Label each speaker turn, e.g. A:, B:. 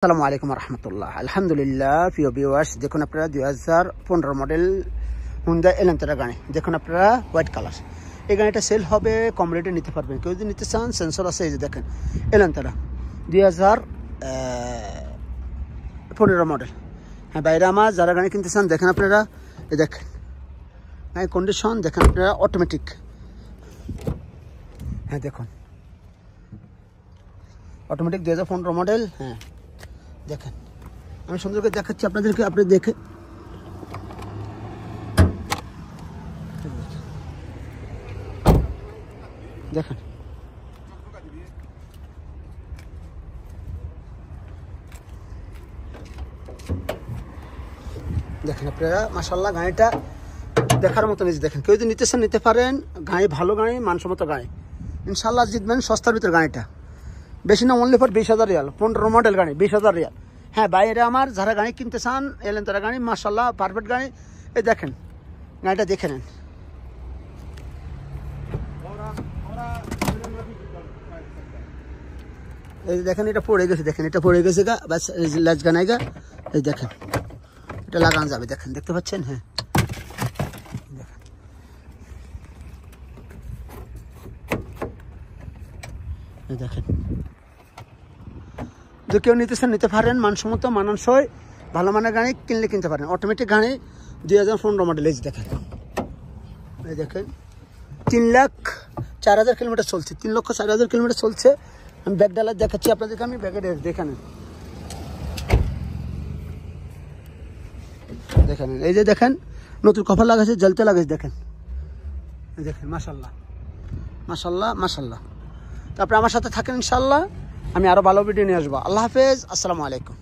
A: আসসালামু আলাইকুম রহমতুল্লাহ। আলহামদুলিল্লাহ। প্রিয় ভিউয়ার্স, দেখুন আপনারা 2015 মডেল হুন্ডা এলান্তারা গাড়ি, দেখুন আপনারা হোয়াইট কালার। এই গাড়িটা সেল হবে, কম রেটে নিতে পারবেন। কেউ যদি নিতে চান সেন্সর আছে, এই যে দেখেন এলান্তারা 2015 মডেল। হ্যাঁ বাইরে আমার যারা গাড়ি কিনতে চান দেখেন আপনারা, এই দেখেন গাড়ি কন্ডিশন দেখেন আপনারা, অটোমেটিক। হ্যাঁ দেখুন অটোমেটিক 2015 মডেল। হ্যাঁ দেখেন আমি সুন্দর করে দেখাচ্ছি আপনাদেরকে, আপনি দেখে দেখেন। দেখেন আপনারা মাশাআল্লাহ, গাড়িটা দেখার মতো নিচে দেখেন। কেউ যদি নিতে চান নিতে পারেন। গাড়ি ভালো গাড়ি, মানসম্মত গাড়ি, ইনশাল্লাহ জিতবেন। সস্তার ভিতরে গাড়িটা, বেশি না, অনলি ফর 20,000 রিয়াল। 15 মডেল গাড়ি, 20,000 রিয়াল। হ্যাঁ বাইরে আমার যারা গাড়ি কিনতে চান এলেন তারা গাড়ি মাশাআল্লাহ পারফেক্ট গাড়ি। এই দেখেন গাড়িটা দেখে নেন। এই দেখেন এটা পড়ে গেছে, দেখেন এটা পড়ে গেছে গা, বাস ল্যাচ গানাই গা। এই দেখেন এটা লাগানো যাবে, দেখেন দেখতে পাচ্ছেন। হ্যাঁ দেখেন, এই দেখেন যে কেউ নিতে চান নিতে পারেন। মানসম্মত মানানসই ভালো মানের গাড়ি কিনলে কিনতে পারেন। অটোমেটিক গাড়ি 2015 মডেল। এই দেখেন, এই দেখেন 3,04,000 কিলোমিটার চলছে, 3,04,000 কিলোমিটার চলছে। আমি ব্যাগ ডালার দেখাচ্ছি আপনাদেরকে, আমি ব্যাগে দেখে নেন। দেখেন এই যে দেখেন নতুন কভার লাগাইছে, জ্বলতে লাগাইছে, দেখেন এই দেখেন মাশাআল্লাহ মাশাআল্লাহ মাশাআল্লাহ। তারপরে আমার সাথে থাকেন ইনশাআল্লাহ, আমি আরো ভালো ভিডিও নিয়ে আসবো। আল্লাহ হাফেজ, আসসালামু আলাইকুম।